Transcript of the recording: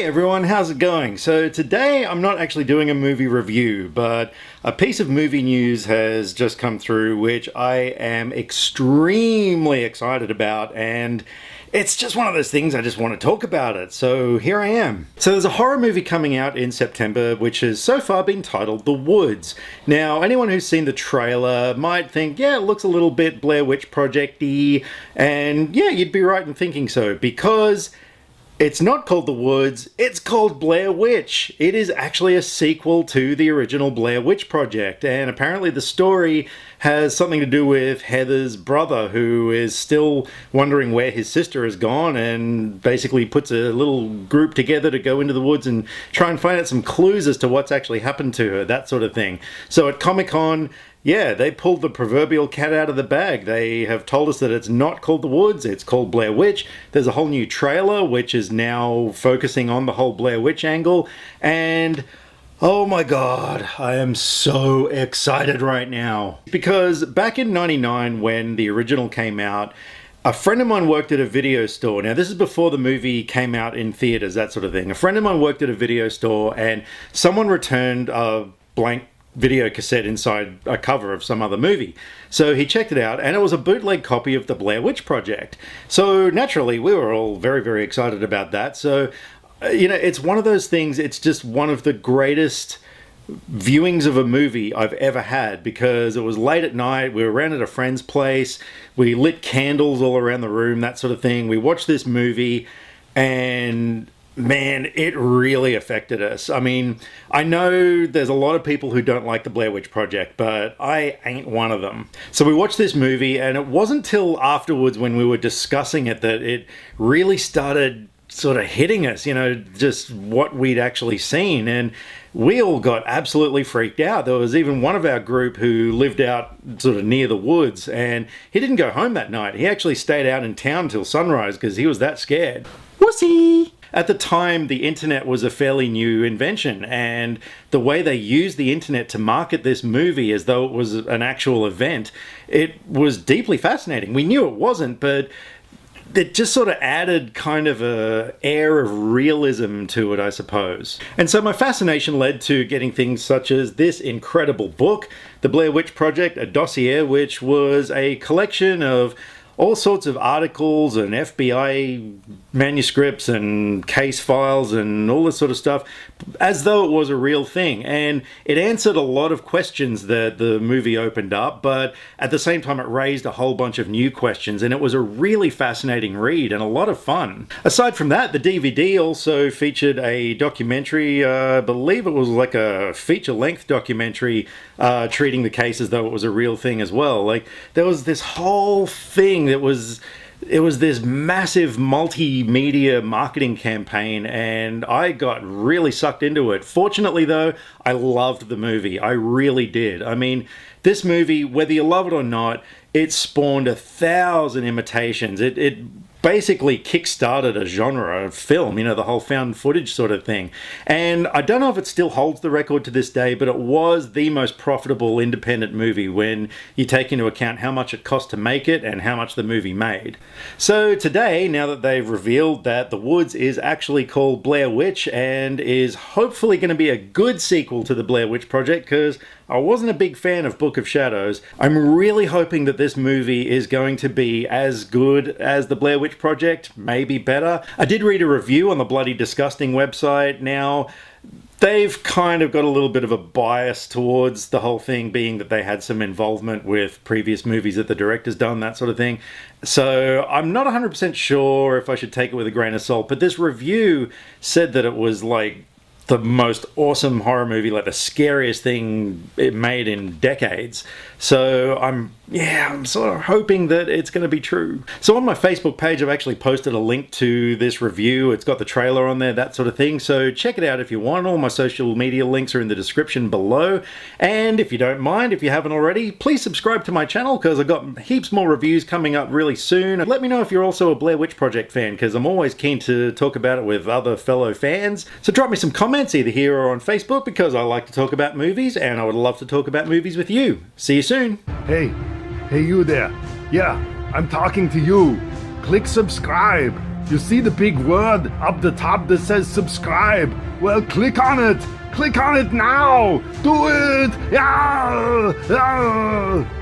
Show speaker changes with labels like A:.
A: Hey everyone, how's it going? So today I'm not actually doing a movie review, but a piece of movie news has just come through which I am extremely excited about, and it's just one of those things I just want to talk about it, so here I am. So there's a horror movie coming out in September which has so far been titled The Woods. Now anyone who's seen the trailer might think, yeah, it looks a little bit Blair Witch Project-y, and yeah, you'd be right in thinking so, because it's not called The Woods, it's called Blair Witch. It is actually a sequel to the original Blair Witch Project, and apparently the story has something to do with Heather's brother, who is still wondering where his sister has gone, and basically puts a little group together to go into the woods and try and find out some clues as to what's actually happened to her, that sort of thing. So at Comic-Con, yeah, they pulled the proverbial cat out of the bag. They have told us that it's not called The Woods, it's called Blair Witch. There's a whole new trailer which is now focusing on the whole Blair Witch angle, and oh my god, I am so excited right now. Because back in '99 when the original came out, a friend of mine worked at a video store. Now this is before the movie came out in theaters, that sort of thing. A friend of mine worked at a video store and someone returned a blank video cassette inside a cover of some other movie. So he checked it out and it was a bootleg copy of the Blair Witch Project. So naturally we were all very, very excited about that. So, you know, it's one of those things, it's just one of the greatest viewings of a movie I've ever had, because it was late at night, we were around at a friend's place, we lit candles all around the room, that sort of thing. We watched this movie and man, it really affected us. I mean, I know there's a lot of people who don't like the Blair Witch Project, but I ain't one of them. So we watched this movie and it wasn't till afterwards when we were discussing it that it really started sort of hitting us, you know, just what we'd actually seen. And we all got absolutely freaked out. There was even one of our group who lived out sort of near the woods, and he didn't go home that night. He actually stayed out in town till sunrise because he was that scared. Wussy! At the time, the internet was a fairly new invention, and the way they used the internet to market this movie as though it was an actual event, it was deeply fascinating. We knew it wasn't, but it just sort of added kind of a air of realism to it, I suppose. And so my fascination led to getting things such as this incredible book, The Blair Witch Project, a dossier, which was a collection of all sorts of articles and FBI manuscripts and case files and all this sort of stuff, as though it was a real thing. And it answered a lot of questions that the movie opened up, but at the same time it raised a whole bunch of new questions, and it was a really fascinating read and a lot of fun. Aside from that, the DVD also featured a documentary, I believe it was like a feature-length documentary treating the case as though it was a real thing as well. Like, there was this whole thing that was, it was this massive multimedia marketing campaign, and I got really sucked into it. Fortunately though, I loved the movie. I really did. I mean, this movie, whether you love it or not, it spawned 1,000 imitations. It basically kick-started a genre of film, you know, the whole found footage sort of thing. And I don't know if it still holds the record to this day, but it was the most profitable independent movie when you take into account how much it cost to make it and how much the movie made. So today, now that they've revealed that The Woods is actually called Blair Witch and is hopefully going to be a good sequel to the Blair Witch Project, because I wasn't a big fan of Book of Shadows, I'm really hoping that this movie is going to be as good as the Blair Witch Project, maybe better. I did read a review on the Bloody Disgusting website. Now, they've kind of got a little bit of a bias towards the whole thing, being that they had some involvement with previous movies that the director's done, that sort of thing. So I'm not 100% sure if I should take it with a grain of salt, but this review said that it was like the most awesome horror movie, like the scariest thing it made in decades. So I'm sort of hoping that it's going to be true. So on my Facebook page, I've actually posted a link to this review. It's got the trailer on there, that sort of thing. So check it out if you want. All my social media links are in the description below. And if you don't mind, if you haven't already, please subscribe to my channel, because I've got heaps more reviews coming up really soon. Let me know if you're also a Blair Witch Project fan, because I'm always keen to talk about it with other fellow fans. So drop me some comments either here or on Facebook, because I like to talk about movies and I would love to talk about movies with you. See you soon.
B: Hey you there. Yeah, I'm talking to you. Click subscribe. You see the big word up the top that says subscribe? Well, click on it! Click on it now! Do it! Yeah! Yeah!